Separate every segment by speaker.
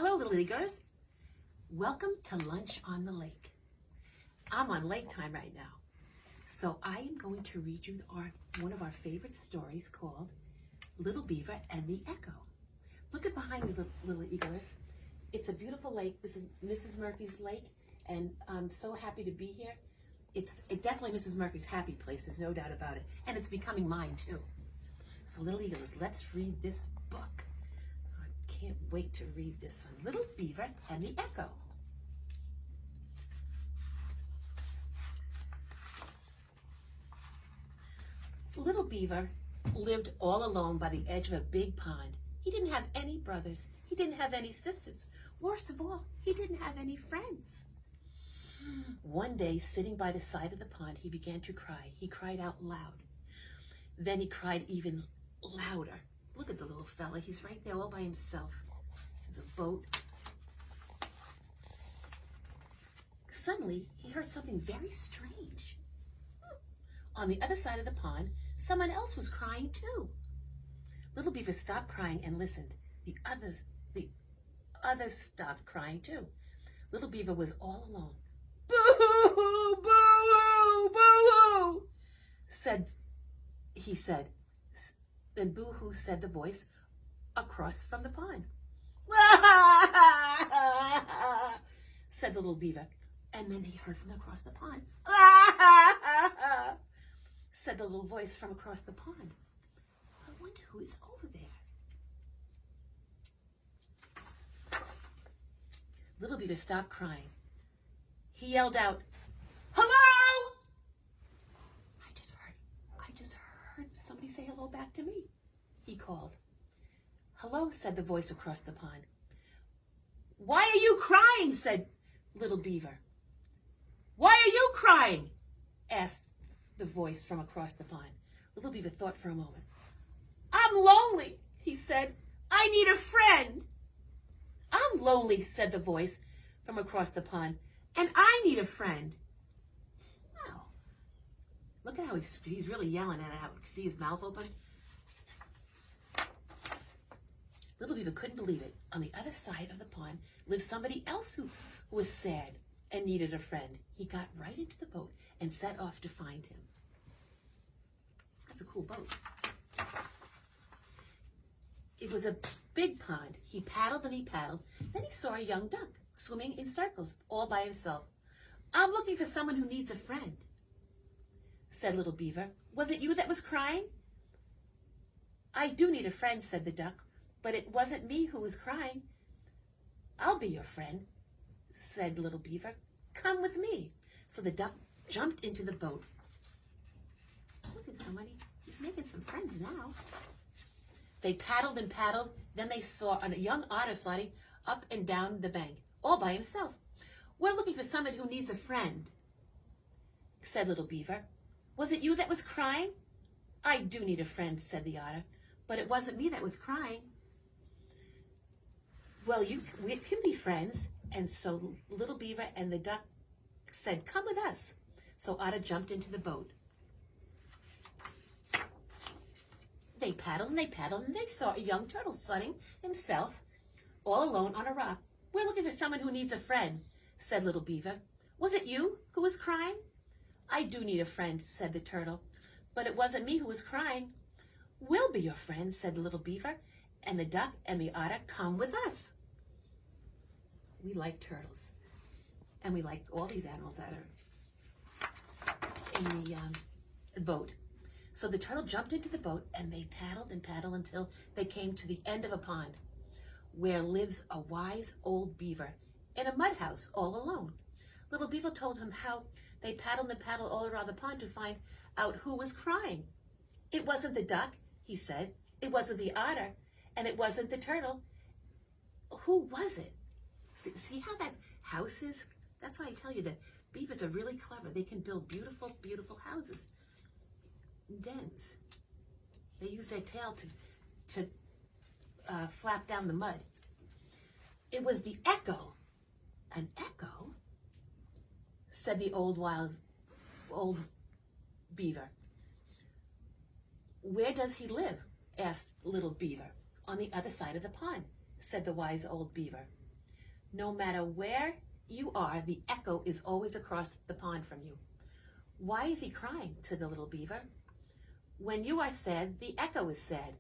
Speaker 1: Hello, little eagers. Welcome to Lunch on the Lake. I'm on lake time right now, so I am going to read you one of our favorite stories called Little Beaver and the Echo. Look at behind me, little eagers. It's a beautiful lake. This is Mrs. Murphy's lake, and I'm so happy to be here. It's definitely Mrs. Murphy's happy place, there's no doubt about it, and it's becoming mine too. So little eagles, let's read this book. I can't wait to read this one. Little Beaver and the Echo. Little Beaver lived all alone by the edge of a big pond. He didn't have any brothers. He didn't have any sisters. Worst of all, he didn't have any friends. One day, sitting by the side of the pond, he began to cry. He cried out loud. Then he cried even louder. Look at the little fella. He's right there all by himself. There's a boat. Suddenly, he heard something very strange. On the other side of the pond, someone else was crying too. Little Beaver stopped crying and listened. The others stopped crying too. Little Beaver was all alone. Boo-hoo, boo-hoo, boo-hoo, he said. Then boo-hoo, said the voice across from the pond. Said the little beaver. And then he heard from across the pond. Said the little voice from across the pond. I wonder who is over there. Little Beaver stopped crying. He yelled out, "Hello!" I just heard somebody say hello back to me, he called. "Hello," said the voice across the pond. "Why are you crying?" said Little Beaver. "Why are you crying?" asked the voice from across the pond. Little Beaver thought for a moment. "I'm lonely," he said. "I need a friend." "I'm lonely," said the voice from across the pond. "And I need a friend." Wow. Look at how he's really yelling at it. See his mouth open? Little Beaver couldn't believe it. On the other side of the pond lived somebody else who was sad and needed a friend. He got right into the boat and set off to find him. That's a cool boat. It was a big pond. He paddled and he paddled. Then he saw a young duck swimming in circles all by himself. "I'm looking for someone who needs a friend," said Little Beaver. "Was it you that was crying?" "I do need a friend," said the duck, "but it wasn't me who was crying." "I'll be your friend," said Little Beaver. "Come with me." So the duck jumped into the boat. Look at how many, he's making some friends now. They paddled and paddled. Then they saw a young otter sliding up and down the bank, all by himself. "We're looking for someone who needs a friend," said Little Beaver. "Was it you that was crying?" "I do need a friend," said the otter, "but it wasn't me that was crying." "Well, we can be friends." And so Little Beaver and the duck said, "Come with us." So Otter jumped into the boat. They paddled and they paddled, and they saw a young turtle sunning himself all alone on a rock. "We're looking for someone who needs a friend," said Little Beaver. "Was it you who was crying?" "I do need a friend," said the turtle, "but it wasn't me who was crying." "We'll be your friends," said the Little Beaver, and the duck and the otter. "Come with us." We like turtles, and we like all these animals that are in the boat. So the turtle jumped into the boat, and they paddled and paddled until they came to the end of a pond, where lives a wise old beaver in a mud house all alone. Little Beaver told him how they paddled and paddled all around the pond to find out who was crying. "It wasn't the duck," he said. "It wasn't the otter, and it wasn't the turtle. Who was it?" See how that house is? That's why I tell you that beavers are really clever. They can build beautiful, beautiful houses, dens. They use their tail to flap down the mud. "It was the echo." "An echo?" said the old beaver. "Where does he live?" asked Little Beaver. "On the other side of the pond," said the wise old beaver. No matter where you are, the echo is always across the pond from you. Why is he crying? Said the little beaver. When you are sad, the echo is sad.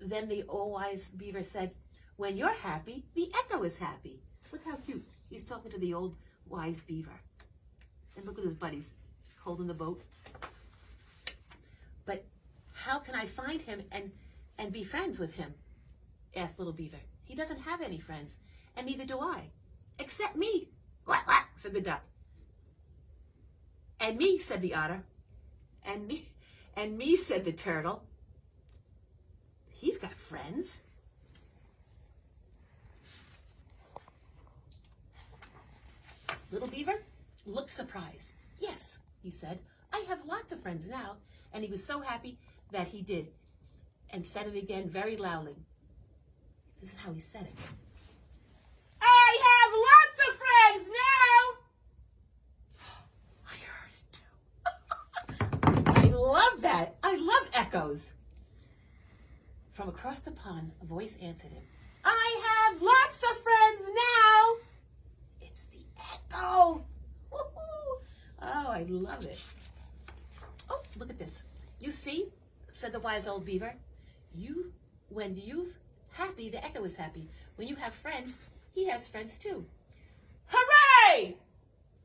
Speaker 1: Then the old wise beaver said, when you're happy, the echo is happy. Look how cute. He's talking to the old wise beaver. And look at his buddies holding the boat. But how can I find him and be friends with him? Asked little beaver. He doesn't have any friends, and neither do I. Except me. Quack, quack, said the duck. And me, said the otter. And me, said the turtle. He's got friends. Little beaver looked surprised. Yes, he said, I have lots of friends now. And he was so happy that he did, and said it again very loudly. This is how he said it. I have lots of friends now. I heard it too. I love that. I love echoes. From across the pond, a voice answered him. I have lots of friends now. It's the echo. Woo-hoo. Oh, I love it. Oh, look at this. You see, said the wise old beaver, when you're happy, the echo is happy. When you have friends, he has friends too. Hooray!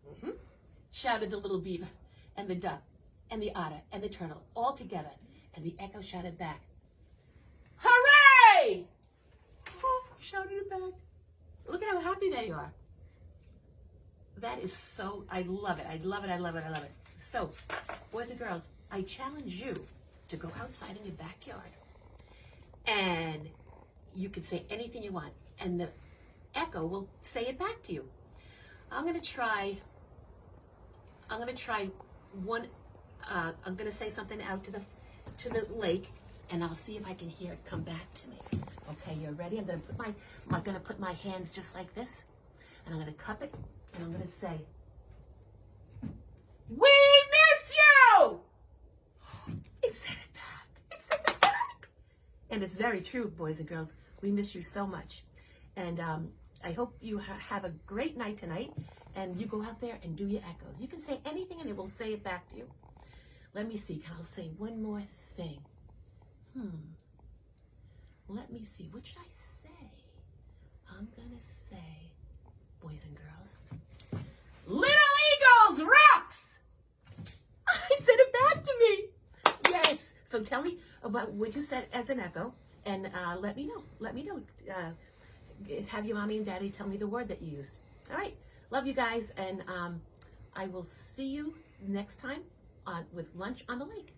Speaker 1: Mm-hmm. Shouted the little beaver and the duck and the otter and the turtle all together. And the echo shouted back, hooray! Oh, shouted it back. Look at how happy they are. That is so, I love it. I love it. I love it. I love it. So, boys and girls, I challenge you to go outside in your backyard and you can say anything you want and the echo will say it back to you. I'm going to try one, I'm going to say something out to the lake and I'll see if I can hear it come back to me. Okay, you ready? I'm going to put my hands just like this and I'm going to cup it and I'm going to say, we miss you! It said it back. It said it back. And it's very true, boys and girls. We miss you so much. And I hope you have a great night tonight. And you go out there and do your echoes. You can say anything and it will say it back to you. Let me see. I'll say one more thing. Let me see. What should I say? I'm going to say, boys and girls, Little Eagles rocks! I said it back to me. Yes. So tell me about what you said as an echo and let me know. Let me know. Have your mommy and daddy tell me the word that you used. All right. Love you guys. And I will see you next time with lunch on the lake.